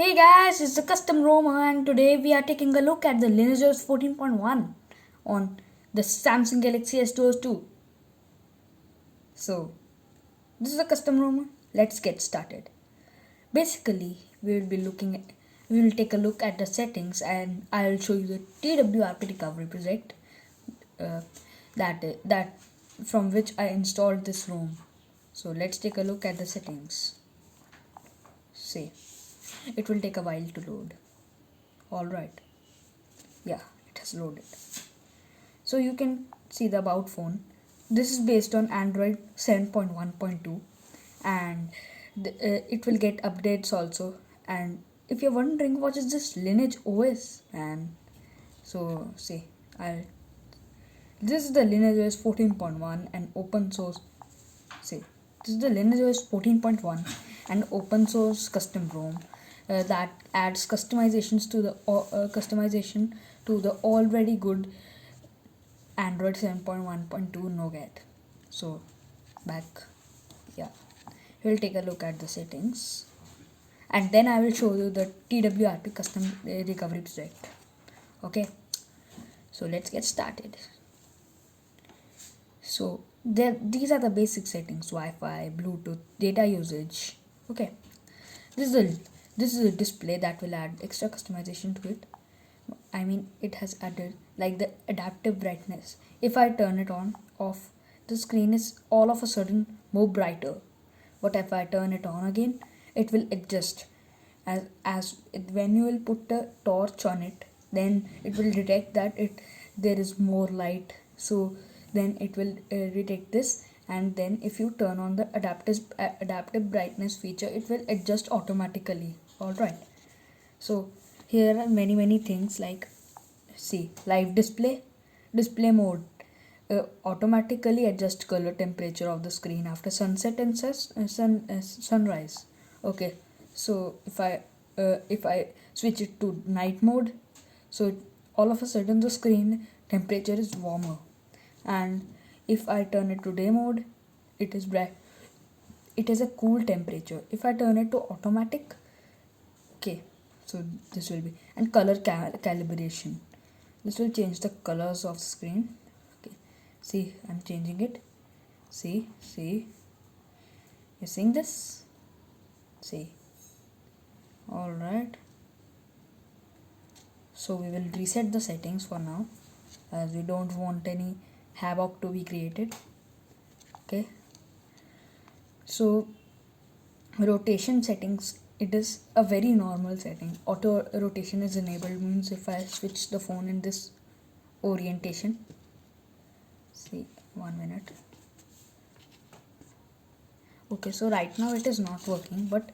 Hey guys, it's the Custom Roma and today we are taking a look at the Lineage OS 14.1 on the Samsung Galaxy S2. So, this is the Custom Roma. Let's get started. Basically, we will take a look at the settings and I will show you the TWRP recovery project uh, that from which I installed this ROM. So, let's take a look at the settings. See, it will take a while to load. Alright, yeah, it has loaded. So you can see the about phone. This is based on Android 7.1.2 and it will get updates also. And if you're wondering what is this Lineage OS, and so see, I'll this is the Lineage OS 14.1 and open source. See, this is the Lineage OS 14.1 and open source custom ROM that adds customization to the already good Android 7.1.2 Nougat. So back, yeah, we'll take a look at the settings and then I will show you the TWRP custom recovery project. Okay, so let's get started. So these are the basic settings: Wi-Fi, Bluetooth, data usage. Okay, this is a display that will add extra customization to it. I mean, it has added like the adaptive brightness. If I turn it on off, the screen is all of a sudden more brighter. But if I turn it on again, it will adjust. When you will put a torch on it, then it will detect that there is more light. So then it will detect this, and then if you turn on the adaptive brightness feature, it will adjust automatically. All right. So here are many things like, see, live display mode, automatically adjust color temperature of the screen after sunset and sunrise. Okay, so if I switch it to night mode, so all of a sudden the screen temperature is warmer, and if I turn it to day mode, it is bright, it is a cool temperature. If I turn it to automatic, okay, so this will be, and color calibration, this will change the colors of the screen. Okay, see, I'm changing it. See, you're seeing this. See, all right. So we will reset the settings for now, as we don't want any havoc to be created. Okay, so rotation settings, it is a very normal setting. Auto rotation is enabled, means if I switch the phone in this orientation, see, 1 minute. Okay, so right now it is not working, but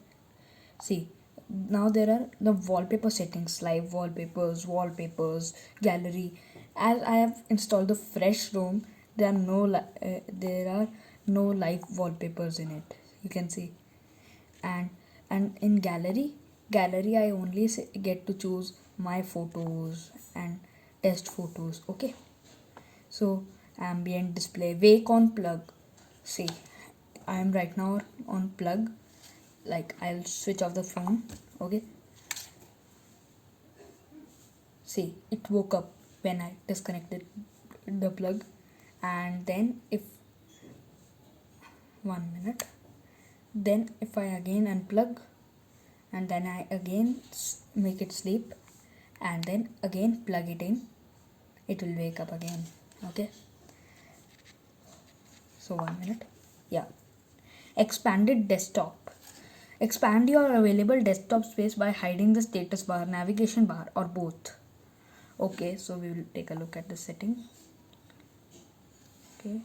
see, now there are the wallpaper settings, live wallpapers, gallery. As I have installed the fresh ROM, there are no live wallpapers in it, you can see. And in gallery I only get to choose my photos and test photos. Okay, so ambient display, wake on plug. See, I am right now on plug, like I'll switch off the phone. Okay, see, it woke up when I disconnected the plug. And then if 1 minute, then if I again unplug and then I again make it sleep and then again plug it in, it will wake up again. Okay, so 1 minute. Yeah, expanded desktop, expand your available desktop space by hiding the status bar, navigation bar, or both. Okay, so we will take a look at the setting. Okay,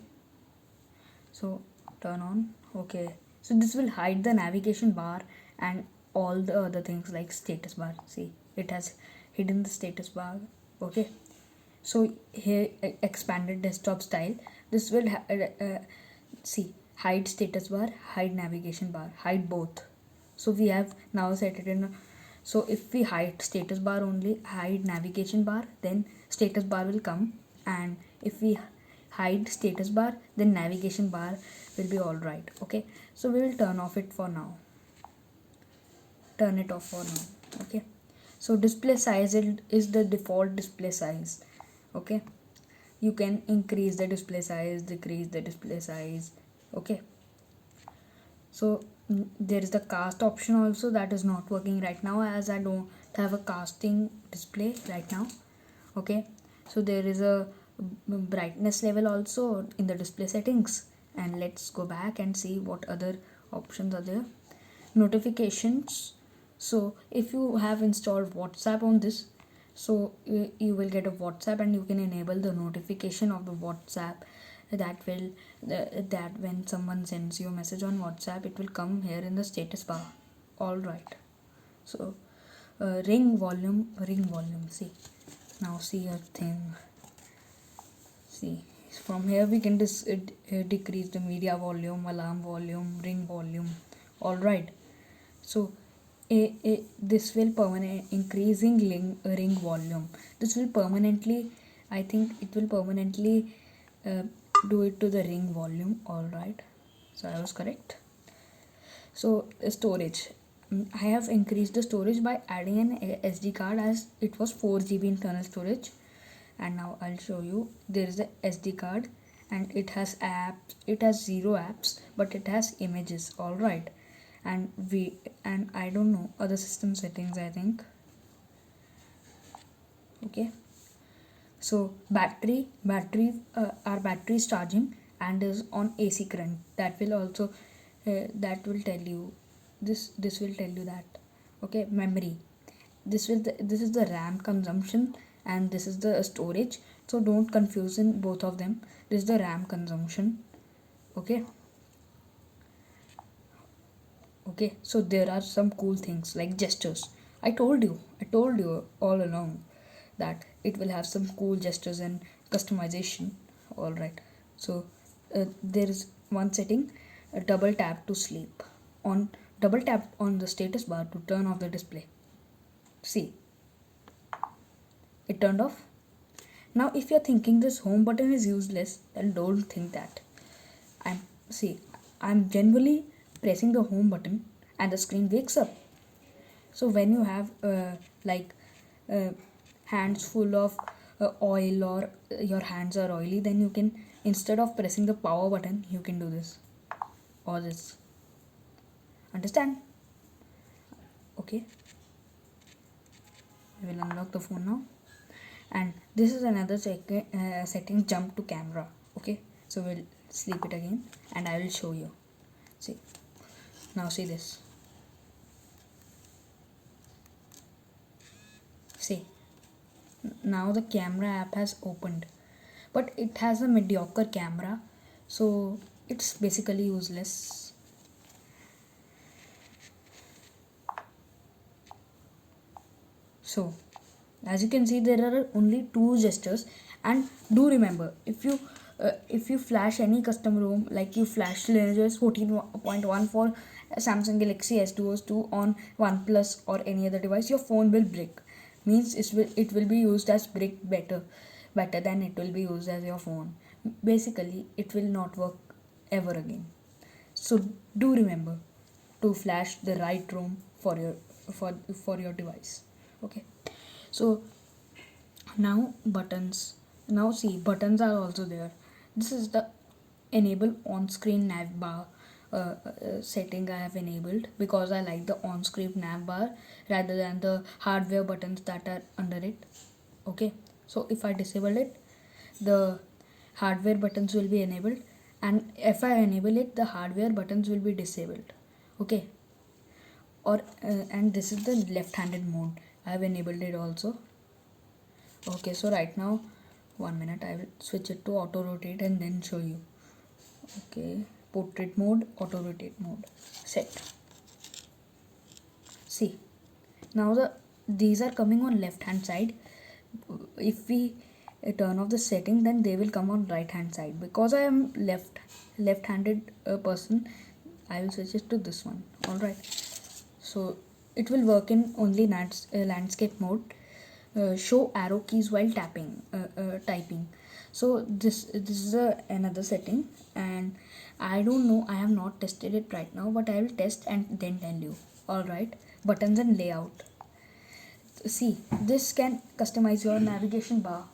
so turn on. Okay, so this will hide the navigation bar and all the other things like status bar. See, it has hidden the status bar. Okay, so here expanded desktop style, this will see, hide status bar, hide navigation bar, hide both. So we have now set it in. So if we hide status bar only, hide navigation bar, then status bar will come, and if we hide status bar, then navigation bar will be all right. Okay, so we will turn it off for now. Okay, so display size is the default display size. Okay, you can increase the display size, decrease the display size. Okay, so there is the cast option also that is not working right now, as I don't have a casting display right now. Okay, so there is a brightness level also in the display settings, and let's go back and see what other options are there. Notifications. So if you have installed WhatsApp on this, so you will get a WhatsApp and you can enable the notification of the WhatsApp. That will that when someone sends you a message on WhatsApp, it will come here in the status bar. All right. So ring volume. See, now see a thing. See, from here we can decrease the media volume, alarm volume, ring volume. All right. So this will permanent increasing ring volume. This will permanently, I think it will permanently uh, do it to the ring volume. All right. So I was correct. So storage. I have increased the storage by adding an SD card, as it was 4 GB internal storage, and now I'll show you. There is a SD card and it has apps. It has 0 apps, but it has images. All right, and I don't know other system settings, I think. Okay, so our battery is charging and is on AC current. That will also that will tell you this will tell you that. Okay, memory. This is the RAM consumption and this is the storage. So don't confuse in both of them. This is the RAM consumption. Okay. Okay, so there are some cool things like gestures. I told you all along that it will have some cool gestures and customization. All right, so there is one setting, a double tap to sleep. On double tap on the status bar to turn off the display. See, it turned off. Now if you're thinking this home button is useless, then don't think that. I'm see, I'm generally pressing the home button and the screen wakes up. So when you have like uh, hands full of oil, or your hands are oily, then you can, instead of pressing the power button, you can do this or this. Understand? Okay, I will unlock the phone now, and this is another setting, jump to camera. Okay, so we'll sleep it again and I will show you. See, now see this. See, now the camera app has opened, but it has a mediocre camera, so it's basically useless. So as you can see, there are only 2 gestures, and do remember, if you flash any custom ROM, like you flash Lineage's 14.1 for Samsung Galaxy S2 on OnePlus or any other device, your phone will brick. Means it will be used as brick better than it will be used as your phone. Basically, it will not work ever again. So do remember to flash the right ROM for your device. Okay, so now buttons. Now see, buttons are also there. This is the enable on-screen nav bar setting I have enabled, because I like the on-screen nav bar rather than the hardware buttons that are under it. Okay, so if I disable it, the hardware buttons will be enabled, and if I enable it, the hardware buttons will be disabled. Okay, or and this is the left-handed mode. I have enabled it also. Okay, so right now, 1 minute, I will switch it to auto rotate and then show you. Okay, portrait mode, auto rotate mode, set. See, now these are coming on left hand side. If we turn off the setting, then they will come on right hand side. Because I am left-handed person, I will switch it to this one. All right, so it will work in only landscape mode. Show arrow keys while typing. So this is another setting, and I don't know, I have not tested it right now, but I will test and then tell you. All right, buttons and layout. see, this can customize your navigation bar.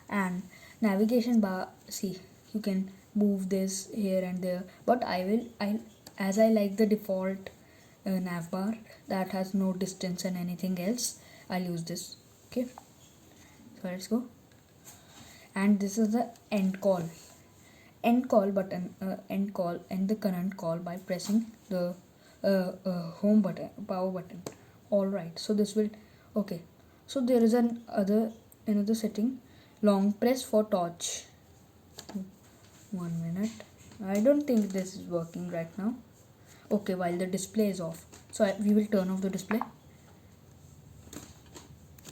And navigation bar, see, you can move this here and there, but I as I like the default nav bar that has no distance and anything else, I'll use this. Okay, so let's go. And this is the end call button, end call, end the current call by pressing the home button, power button. All right, so this will, okay, so there is another setting, long press for torch. 1 minute, I don't think this is working right now. Okay, while the display is off, so we will turn off the display.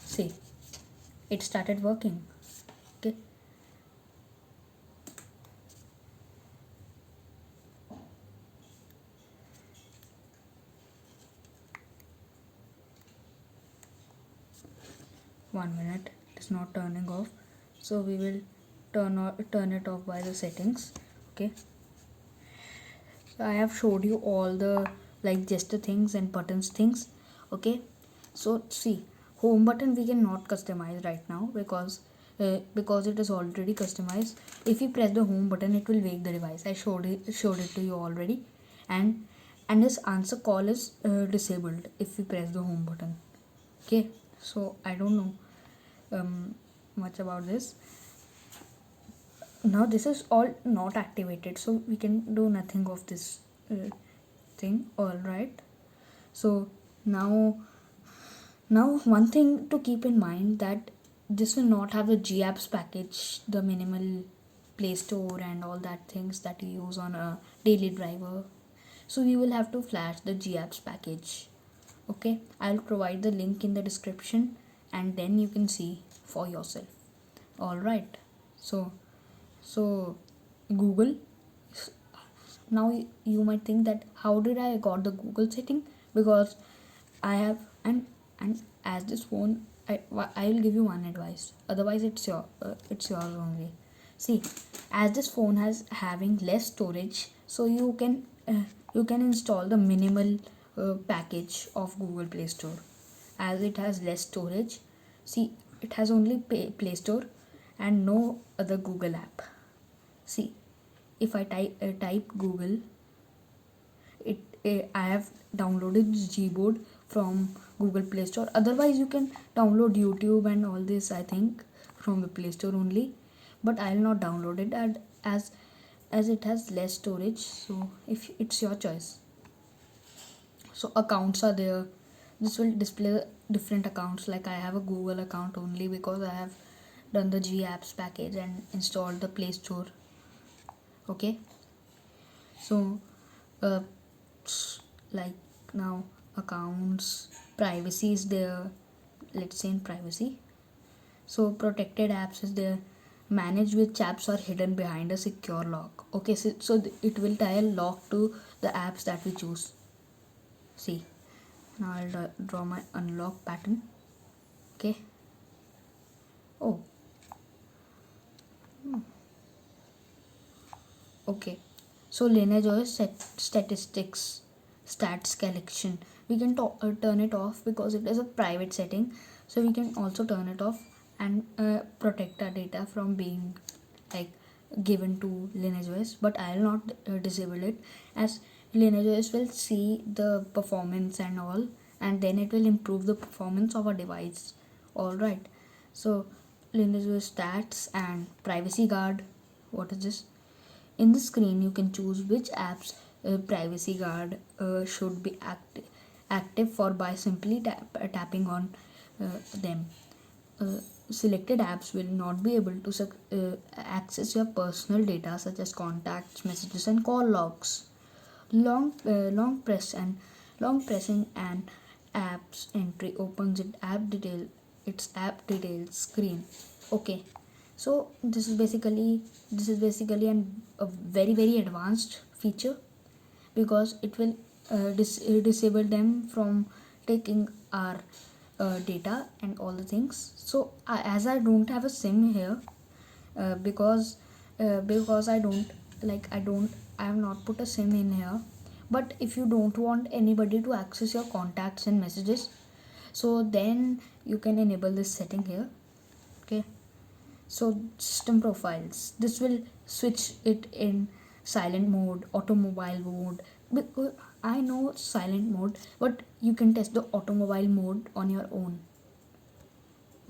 See, it started working. Okay, 1 minute, it's not turning off, so we will turn it off by the settings. Okay, so I have showed you all the like gesture things and buttons things. Okay, so see, home button we cannot customize right now because it is already customized. If you press the home button, it will wake the device. I showed it to you already. And this answer call is disabled if you press the home button. Okay, so I don't know much about this. Now this is all not activated, so we can do nothing of this thing. All right, so now one thing to keep in mind, that this will not have the GApps package, the minimal Play Store and all that things that you use on a daily driver. So you will have to flash the GApps package. Okay, I'll provide the link in the description and then you can see for yourself. All right, so Google, now you might think that how did I got the Google setting, because I have, and as this phone, I will give you one advice, otherwise it's yours only. See, as this phone has having less storage, so you can install the minimal package of Google Play Store, as it has less storage. See, it has only Play Store and no other Google app. See, if I type Google, I have downloaded Gboard from Google Play Store. Otherwise you can download YouTube and all this, I think, from the Play Store only, but I'll not download it as it has less storage. So if it's your choice. So accounts are there. This will display different accounts. Like I have a Google account only because I have done the GApps package and installed the Play Store. Okay, so like now accounts, privacy is there. Let's say in privacy, so protected apps is there, manage which apps are hidden behind a secure lock. Okay, so it will tie a lock to the apps that we choose. See, now I'll draw my unlock pattern. Okay, oh, okay, so Lineage OS statistics, stats collection, we can turn it off because it is a private setting. So we can also turn it off and protect our data from being like given to Lineage OS. But I will not disable it, as Lineage OS will see the performance and all, and then it will improve the performance of a device. All right, so Lineage OS stats and privacy guard. What is this? In the screen, you can choose which apps privacy guard should be active for by simply tapping on them. Selected apps will not be able to access your personal data such as contacts, messages, and call logs. Long pressing an app's entry opens its app details screen. Okay, so this is basically a very very advanced feature, because it will disable them from taking our data and all the things. So as I don't have a SIM here, because I have not put a SIM in here. But if you don't want anybody to access your contacts and messages, So then you can enable this setting here. Okay, so system profiles, this will switch it in silent mode, automobile mode. Because I know silent mode, but you can test the automobile mode on your own.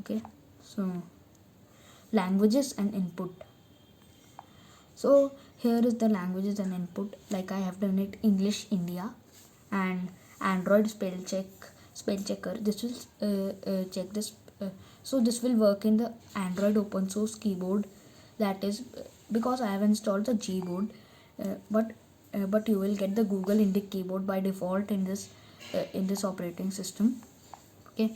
Okay, so languages and input. So here is the languages and input. Like I have done it English India, and Android spell checker. This will check this. So this will work in the Android open source keyboard. That is because I have installed the Gboard, but you will get the Google Indic keyboard by default in this operating system. Okay.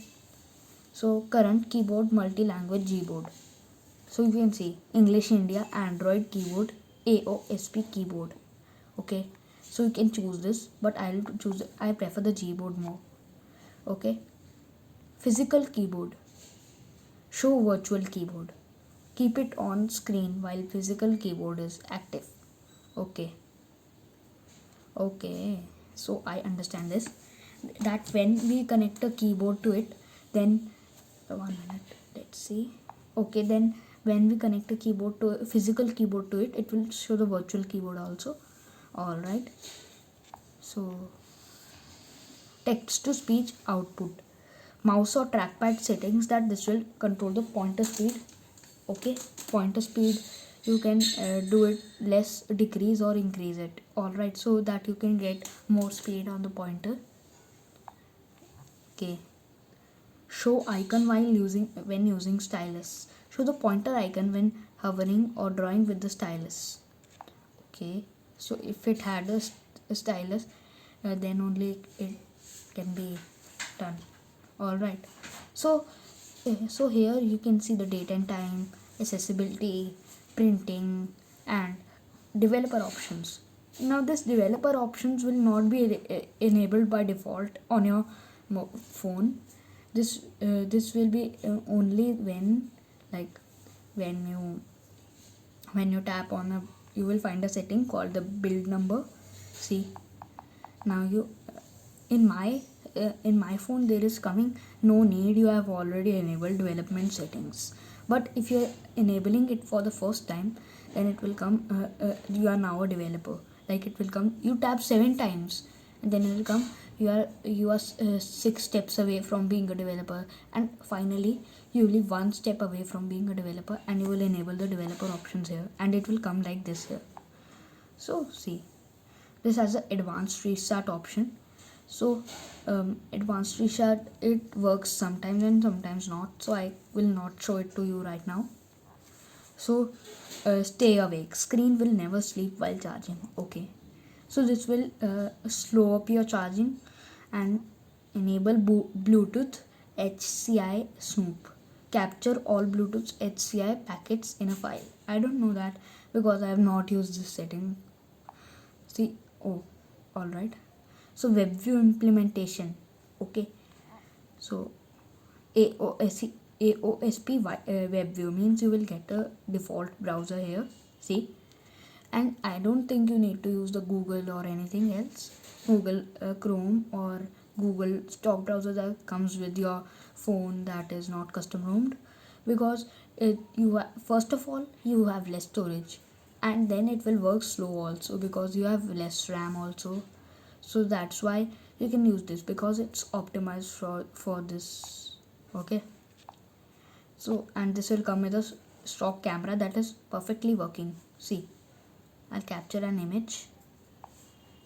So current keyboard multi-language Gboard. So you can see English India Android keyboard AOSP keyboard. Okay, so you can choose this, but I prefer the Gboard more. Okay, physical keyboard, show virtual keyboard, keep it on screen while physical keyboard is active. Okay, okay, so I understand this, that when we connect a keyboard to it, then 1 minute, let's see. Okay, then when we connect a keyboard to a physical keyboard to it, it will show the virtual keyboard also. All right, so text to speech output, mouse or trackpad settings, that this will control the pointer speed. Okay, pointer speed, you can do it less, decrease or increase it. All right, so that you can get more speed on the pointer. Okay, show icon when using stylus, show the pointer icon when hovering or drawing with the stylus. Okay, so if it had a stylus, then only it can be done. All right, so so here you can see the date and time, accessibility, printing, and developer options. Now this developer options will not be enabled by default on your phone. This will be only when, like, when you tap on a, you will find a setting called the build number. See, now you in my phone there is coming, no need, you have already enabled development settings. But if you're enabling it for the first time, then it will come, you are now a developer. Like it will come, you tap 7 times and then it will come, you are 6 steps away from being a developer, and finally you will be 1 step away from being a developer, and you will enable the developer options here, and it will come like this here. So see, this has an advanced restart option. So advanced restart, it works sometimes and sometimes not, so I will not show it to you right now. So stay awake, screen will never sleep while charging. Okay, so this will slow up your charging, and enable Bluetooth HCI snoop, capture all Bluetooth HCI packets in a file. I don't know that because I have not used this setting. See, oh, all right. So web view implementation. Okay, so AOSP web view means you will get a default browser here. See, and I don't think you need to use the Google or anything else, Google Chrome or Google stock browser that comes with your phone that is not custom roamed, because first of all you have less storage, and then it will work slow also because you have less RAM also. So that's why you can use this, because it's optimized for this. Okay, so and this will come with a stock camera that is perfectly working. See, I'll capture an image.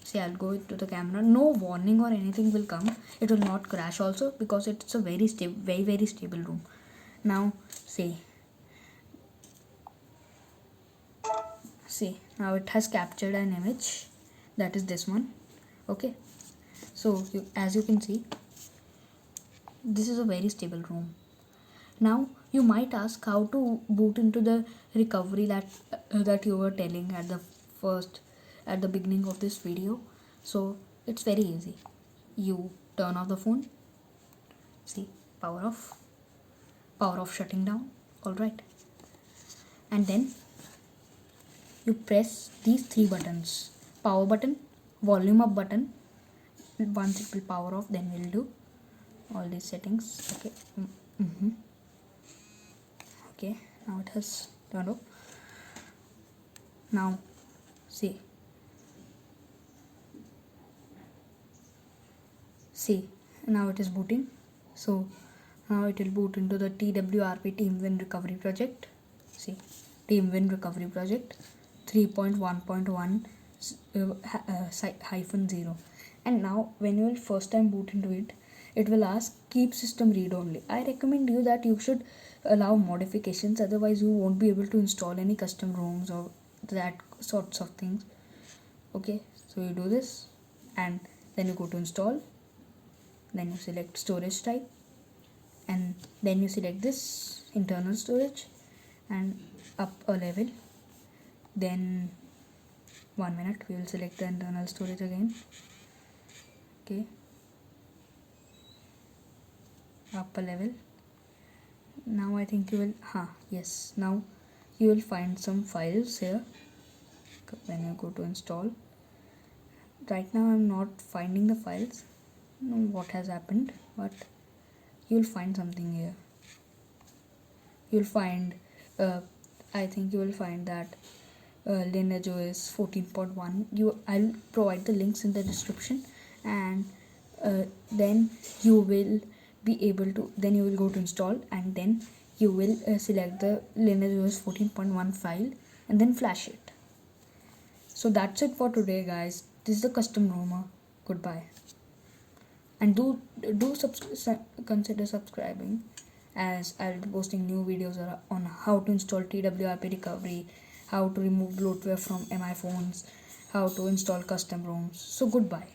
See, I'll go to the camera, no warning or anything will come, it will not crash also because it's a very stable room. Now see, now it has captured an image, that is this one. Okay, so as you can see, this is a very stable room. Now you might ask how to boot into the recovery that you were telling at the beginning of this video. So it's very easy. You turn off the phone. See, power off shutting down. All right, and then you press these 3 buttons: power button, volume up button. Once it will power off, then we'll do all these settings. Okay. Okay, now it has turned off. Now see now it is booting. So now it will boot into the TWRP Team Win Recovery Project. See, Team Win Recovery Project 3.1.1 hyphen 0. And now when you will first time boot into it, it will ask keep system read only. I recommend you that you should allow modifications, otherwise you won't be able to install any custom ROMs or that sorts of things. Okay, so you do this and then you go to install, then you select storage type, and then you select this internal storage and up a level. Then 1 minute, we will select the internal storage again. Okay, up a level. Now I think you will yes, now you will find some files here when you go to install. Right now I'm not finding the files. I don't know what has happened, but you'll find something here. You'll find I think you will find that Lineage OS 14.1. I'll provide the links in the description, and then you will be able to, then you will go to install, and then you will select the Lineage OS 14.1 file and then flash it. So that's it for today, guys. This is the custom ROM. Goodbye, and do consider subscribing, as I'll be posting new videos on how to install TWRP recovery, how to remove bloatware from MI phones, how to install custom ROMs. So goodbye.